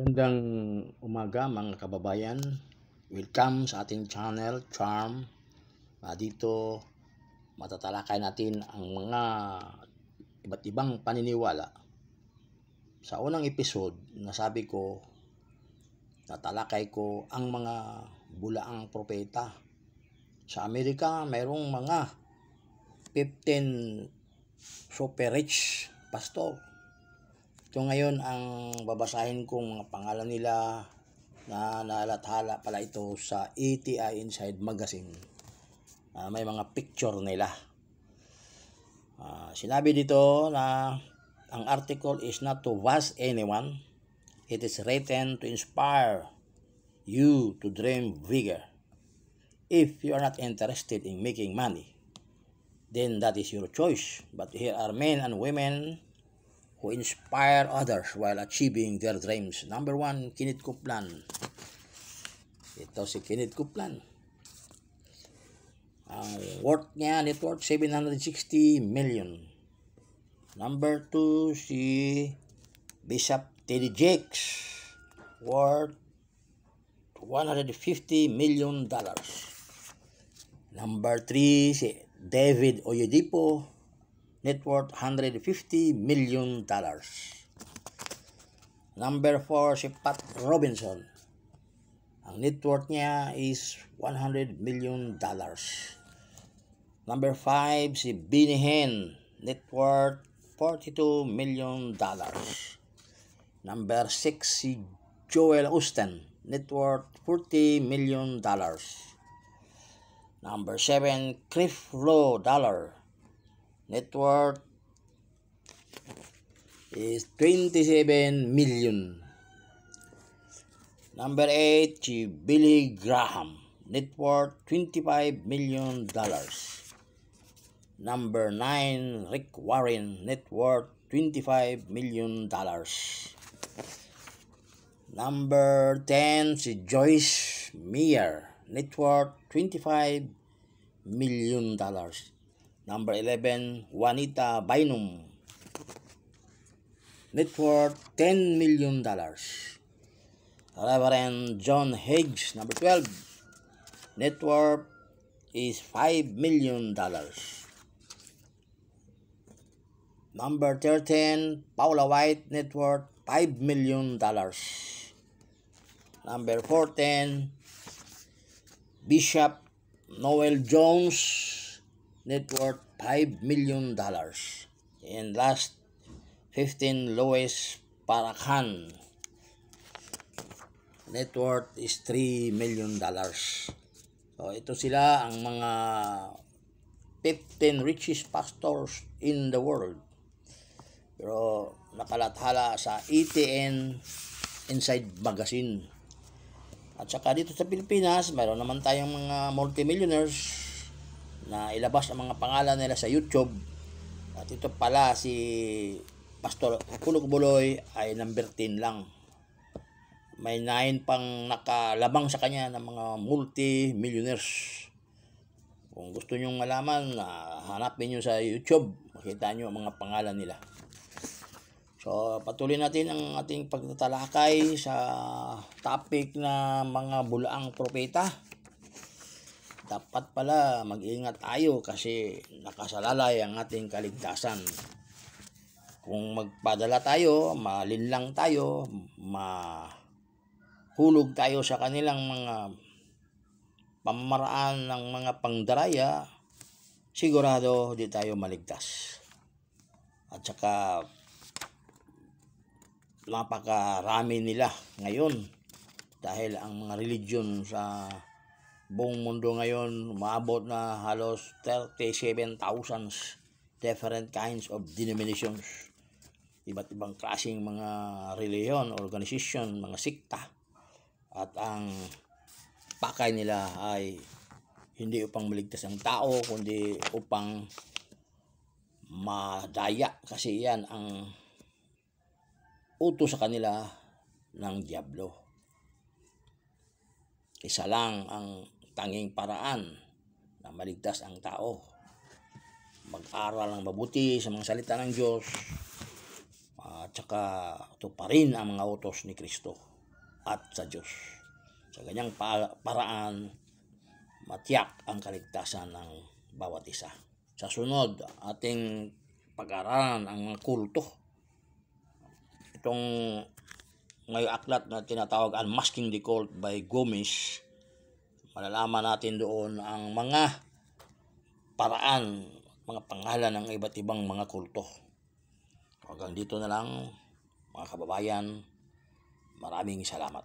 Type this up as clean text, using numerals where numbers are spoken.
Magandang umaga mga kababayan. Welcome sa ating channel, Charm. Dito matatalakay natin ang mga iba't ibang paniniwala. Sa unang episode, nasabi ko, tatalakay ko ang mga bulaang propeta. Sa Amerika, mayroong mga 15 super rich pastor. Ito ngayon ang babasahin kong mga pangalan nila na nalathala pala ito sa ATI Inside Magazine. May mga picture nila. Sinabi dito na ang article is not to bash anyone. It is written to inspire you to dream bigger. If you are not interested in making money, then that is your choice. But here are men and women who inspire others while achieving their dreams. Number 1, Kenneth Copeland. Ito si Kenneth Copeland. Ang worth niya, net worth, 760 million. Number 2, si Bishop T.D. Jakes. Worth $150 million. Number 3, si David Oyedepo. Net worth $150 million. Number 4, si Pat Robinson. Ang net worth niya is $100 million. Number 5, si Benny Hinn. Net worth $42 million. Number 6, si Joel Osteen. Net worth $40 million. Number 7, Creflo Dollar. Net worth is $27 million. Number 8, si Billy Graham. Net worth $25 million. Number 9, Rick Warren. Net worth $25 million. Number 10, si Joyce Meyer. Net worth $25 million. Number 11, Juanita Bynum. Net worth $10 million. Reverend John Higgs. Number 12, net worth is $5 million. Number 13, Paula White. Net worth $5 million. Number 14, Bishop Noel Jones. Net worth $5 million. And last, 15, Louis Farrakhan. Net worth is $3 million. So ito sila ang mga 15 richest pastors in the world. Pero nakalathala sa ATN Inside Magazine. At saka dito sa Pilipinas, mayroon naman tayong mga multimillionaires na ilabas ang mga pangalan nila sa YouTube. At ito pala si Pastor Kulog Buloy ay number 10 lang. May 9 pang nakalabang sa kanya ng mga multi-millionaires. Kung gusto nyong malaman, hanapin nyo sa YouTube. Makita nyo ang mga pangalan nila. So patuloy natin ang ating pagtatalakay sa topic na mga bulaang propeta. Dapat pala mag-ingat tayo kasi nakasalalay ang ating kaligtasan. Kung magpadala tayo, malinlang tayo, mahulog tayo sa kanilang mga pamaraan ng mga pangdaraya, sigurado di tayo maligtas. At saka napakarami nila ngayon dahil ang mga religion sa buong mundo ngayon umaabot na halos 37,000 different kinds of denominations. Iba't ibang klaseng mga reliyon, organization, mga sikta. At ang pakay nila ay hindi upang maligtas ang tao, kundi upang madaya. Kasi yan ang utos sa kanila ng Diablo. Isa lang ang tanging paraan na maligtas ang tao. Mag-aral ng mabuti sa mga salita ng Diyos at saka tuparin ang mga utos ni Kristo. at sa Diyos. Sa ganyang paraan, matiyak ang kaligtasan ng bawat isa. Sa sunod, ating pag-aralan ang mga kulto. Itong ngayong aklat na tinatawag Unmasking the Cult by Gomez, malalaman natin doon ang mga paraan, mga pangalan ng iba't ibang mga kulto. Hanggang dito na lang, mga kababayan. Maraming salamat.